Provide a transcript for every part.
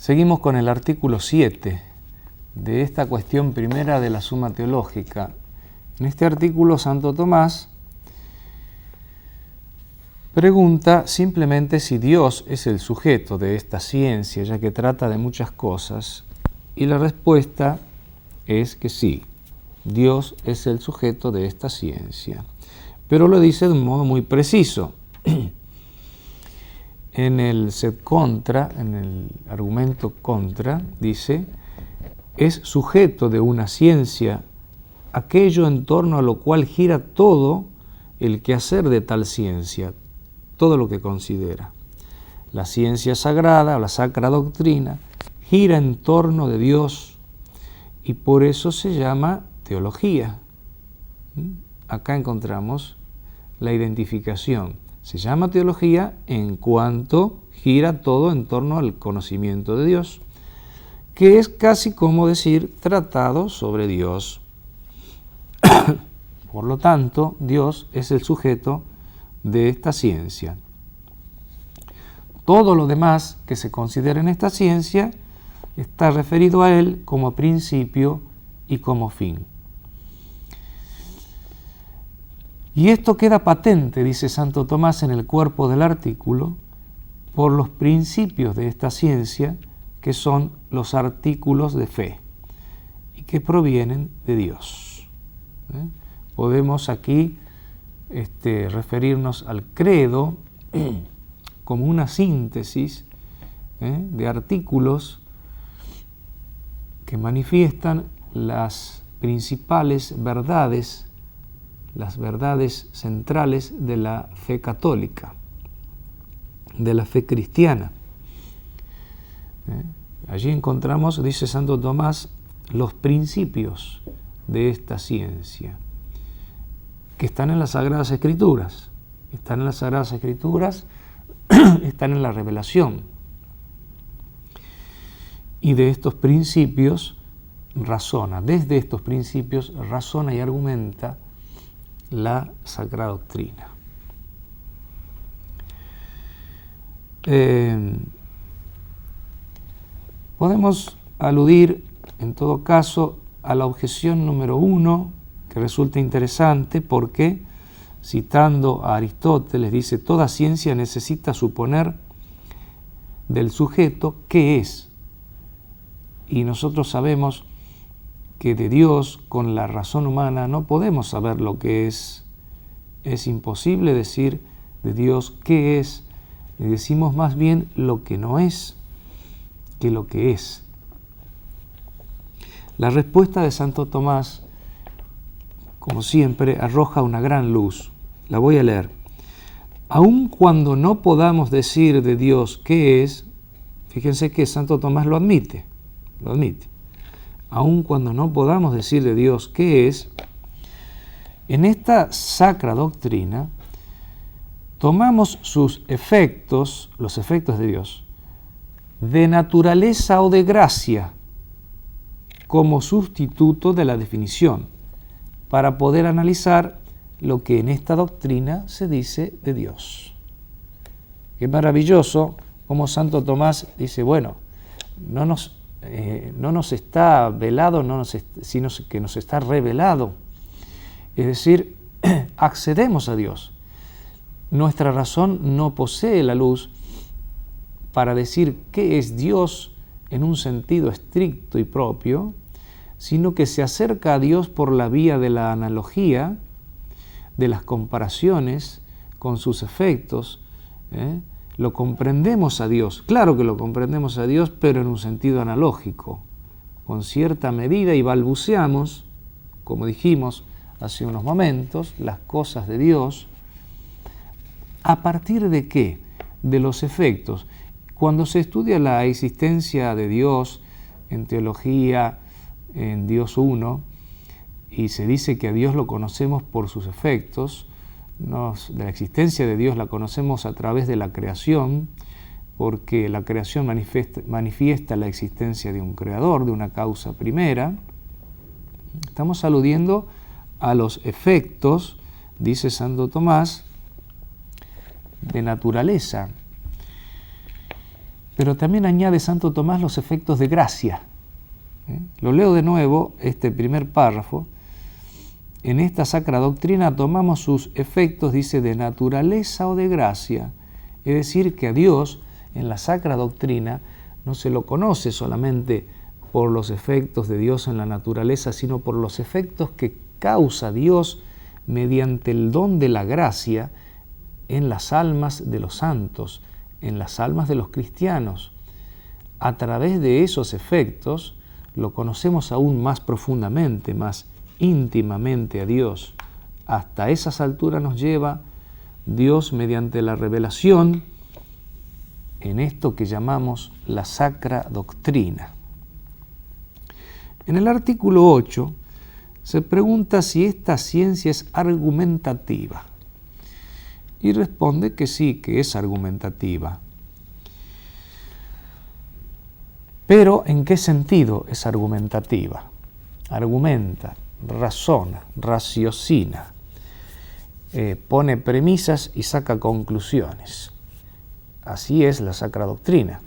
Seguimos con el artículo 7 de esta cuestión primera de la Suma Teológica. En este artículo, Santo Tomás pregunta simplemente si Dios es el sujeto de esta ciencia, ya que trata de muchas cosas, y la respuesta es que sí, Dios es el sujeto de esta ciencia, pero lo dice de un modo muy preciso. En el sed contra, en el argumento contra, dice, es sujeto de una ciencia aquello en torno a lo cual gira todo el quehacer de tal ciencia, todo lo que considera. La ciencia sagrada, la sacra doctrina, gira en torno de Dios y por eso se llama teología. Acá encontramos la identificación. Se llama teología en cuanto gira todo en torno al conocimiento de Dios, que es casi como decir tratado sobre Dios. Por lo tanto, Dios es el sujeto de esta ciencia. Todo lo demás que se considera en esta ciencia está referido a Él como principio y como fin. Y esto queda patente, dice Santo Tomás en el cuerpo del artículo, por los principios de esta ciencia, que son los artículos de fe y que provienen de Dios. Podemos aquí referirnos al credo como una síntesis de artículos que manifiestan las principales verdades, las verdades centrales de la fe católica, de la fe cristiana. Allí encontramos, dice Santo Tomás, los principios de esta ciencia, que están en las Sagradas Escrituras. Están en las Sagradas Escrituras, están en la revelación. Y de estos principios razona, desde estos principios razona y argumenta la Sacra Doctrina. Podemos aludir, en todo caso, a la objeción número 1, que resulta interesante porque, citando a Aristóteles, dice, toda ciencia necesita suponer del sujeto qué es. Y nosotros sabemos que de Dios, con la razón humana, no podemos saber lo que es. Es imposible decir de Dios qué es. Le decimos más bien lo que no es que lo que es. La respuesta de Santo Tomás, como siempre, arroja una gran luz. La voy a leer. Aun cuando no podamos decir de Dios qué es, fíjense que Santo Tomás lo admite. Aun cuando no podamos decir de Dios qué es, en esta sacra doctrina tomamos sus efectos, los efectos de Dios, de naturaleza o de gracia, como sustituto de la definición, para poder analizar lo que en esta doctrina se dice de Dios. Qué maravilloso como Santo Tomás dice, bueno, no nos está velado, sino que nos está revelado. Es decir, accedemos a Dios. Nuestra razón no posee la luz para decir qué es Dios en un sentido estricto y propio, sino que se acerca a Dios por la vía de la analogía, de las comparaciones con sus efectos. Lo comprendemos a Dios, claro que lo comprendemos a Dios, pero en un sentido analógico, con cierta medida, y balbuceamos, como dijimos hace unos momentos, las cosas de Dios. ¿A partir de qué? De los efectos. Cuando se estudia la existencia de Dios en teología, en Dios uno, y se dice que a Dios lo conocemos por sus efectos, de la existencia de Dios la conocemos a través de la creación, porque la creación manifiesta la existencia de un creador, de una causa primera. Estamos aludiendo a los efectos, dice Santo Tomás, de naturaleza. Pero también añade Santo Tomás los efectos de gracia. Lo leo de nuevo, este primer párrafo. En esta sacra doctrina tomamos sus efectos, dice, de naturaleza o de gracia. Es decir, que a Dios en la sacra doctrina no se lo conoce solamente por los efectos de Dios en la naturaleza, sino por los efectos que causa Dios mediante el don de la gracia en las almas de los santos, en las almas de los cristianos. A través de esos efectos lo conocemos aún más profundamente, más íntimamente a Dios. Hasta esas alturas nos lleva Dios mediante la revelación en esto que llamamos la sacra doctrina. En el artículo 8 se pregunta si esta ciencia es argumentativa. Y responde que sí, que es argumentativa. Pero, ¿en qué sentido es argumentativa? Argumenta, razona, raciocina, pone premisas y saca conclusiones. Así es la sacra doctrina.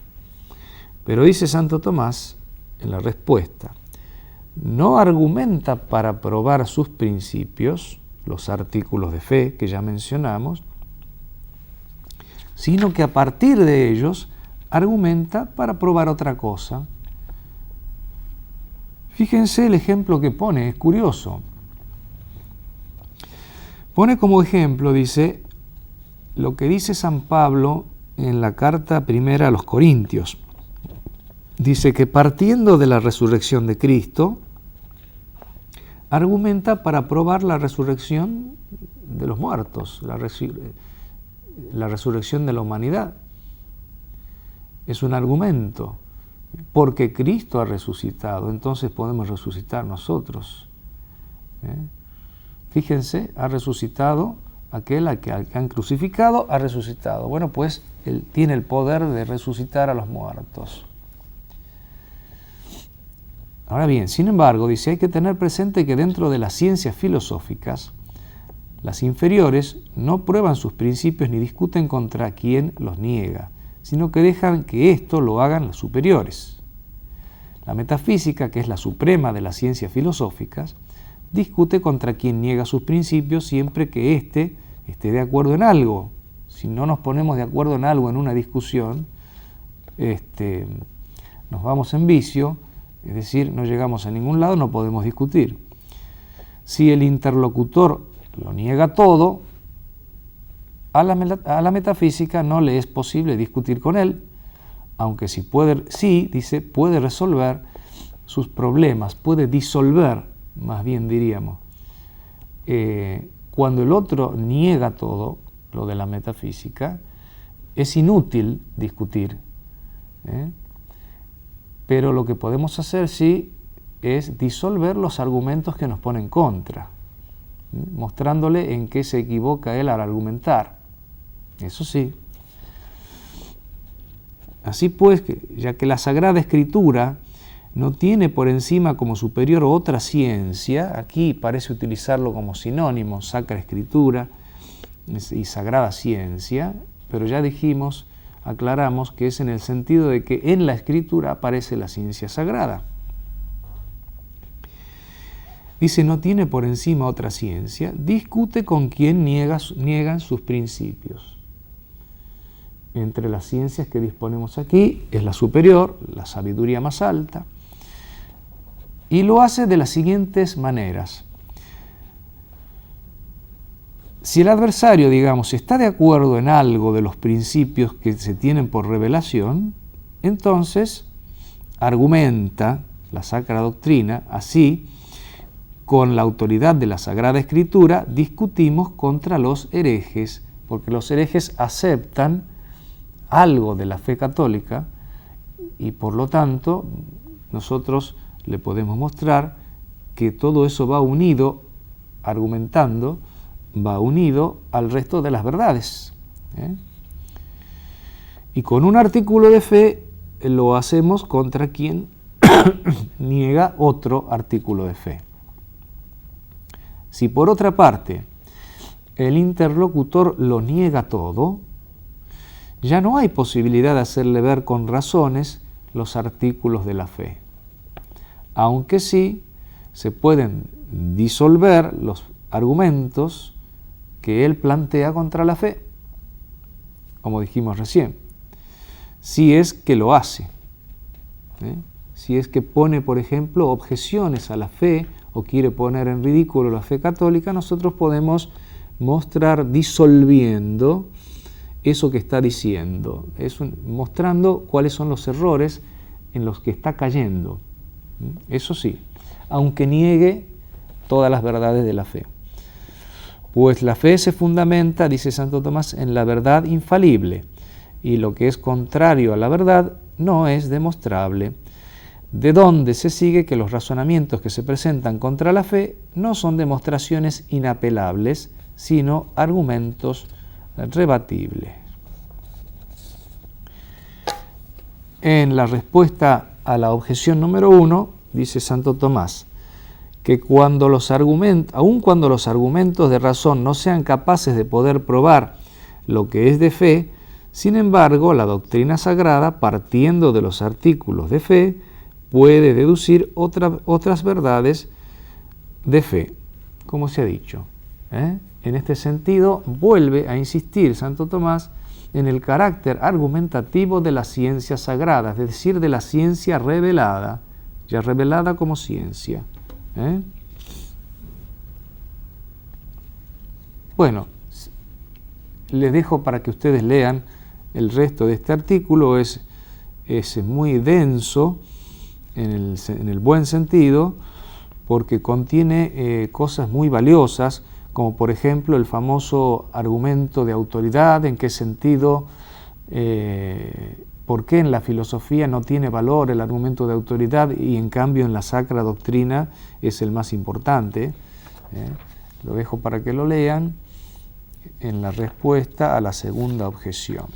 Pero dice Santo Tomás en la respuesta, no argumenta para probar sus principios, los artículos de fe que ya mencionamos, sino que a partir de ellos argumenta para probar otra cosa. Fíjense el ejemplo que pone, es curioso. Pone como ejemplo, dice, lo que dice San Pablo en la carta primera a los Corintios. Dice que partiendo de la resurrección de Cristo, argumenta para probar la resurrección de los muertos, la resurrección de la humanidad. Es un argumento, porque Cristo ha resucitado, entonces podemos resucitar nosotros. Fíjense, ha resucitado aquel al que han crucificado, ha resucitado. Bueno, pues Él tiene el poder de resucitar a los muertos. Ahora bien, sin embargo, dice, hay que tener presente que dentro de las ciencias filosóficas, las inferiores no prueban sus principios ni discuten contra quien los niega, sino que dejan que esto lo hagan los superiores. La metafísica, que es la suprema de las ciencias filosóficas, discute contra quien niega sus principios siempre que éste esté de acuerdo en algo. Si no nos ponemos de acuerdo en algo en una discusión, nos vamos en vicio, es decir, no llegamos a ningún lado, no podemos discutir. Si el interlocutor lo niega todo, a la metafísica no le es posible discutir con él, aunque sí, dice, puede resolver sus problemas, puede disolver, más bien diríamos. Cuando el otro niega todo, lo de la metafísica, es inútil discutir. Pero lo que podemos hacer, sí, es disolver los argumentos que nos ponen contra, mostrándole en qué se equivoca él al argumentar. Eso sí. Así pues, ya que la Sagrada Escritura no tiene por encima como superior otra ciencia, aquí parece utilizarlo como sinónimo, Sacra Escritura y Sagrada Ciencia, pero ya dijimos, aclaramos que es en el sentido de que en la Escritura aparece la ciencia sagrada. Dice, no tiene por encima otra ciencia, discute con quien niegan sus principios. Entre las ciencias que disponemos aquí es la superior, la sabiduría más alta, y lo hace de las siguientes maneras. Si el adversario, digamos, está de acuerdo en algo de los principios que se tienen por revelación, entonces argumenta la Sacra Doctrina, así, con la autoridad de la Sagrada Escritura, discutimos contra los herejes, porque los herejes aceptan algo de la fe católica y por lo tanto nosotros le podemos mostrar que todo eso va unido, argumentando, va unido al resto de las verdades. Y con un artículo de fe lo hacemos contra quien niega otro artículo de fe. Si por otra parte el interlocutor lo niega todo, ya no hay posibilidad de hacerle ver con razones los artículos de la fe, aunque sí se pueden disolver los argumentos que él plantea contra la fe, como dijimos recién, si es que lo hace, si es que pone, por ejemplo, objeciones a la fe o quiere poner en ridículo la fe católica, nosotros podemos mostrar disolviendo eso que está diciendo, mostrando cuáles son los errores en los que está cayendo. Eso sí, aunque niegue todas las verdades de la fe. Pues la fe se fundamenta, dice Santo Tomás, en la verdad infalible, y lo que es contrario a la verdad no es demostrable, de donde se sigue que los razonamientos que se presentan contra la fe no son demostraciones inapelables, sino argumentos rebatibles. En la respuesta a la objeción número 1, dice Santo Tomás, que aun cuando los argumentos de razón no sean capaces de poder probar lo que es de fe, sin embargo, la doctrina sagrada, partiendo de los artículos de fe, puede deducir otras verdades de fe, como se ha dicho. En este sentido, vuelve a insistir Santo Tomás en el carácter argumentativo de la ciencia sagrada, es decir, de la ciencia revelada, ya revelada como ciencia. Bueno, les dejo para que ustedes lean el resto de este artículo, es muy denso en el buen sentido, porque contiene cosas muy valiosas, como por ejemplo el famoso argumento de autoridad, en qué sentido, por qué en la filosofía no tiene valor el argumento de autoridad y en cambio en la Sacra Doctrina es el más importante. Lo dejo para que lo lean en la respuesta a la segunda objeción.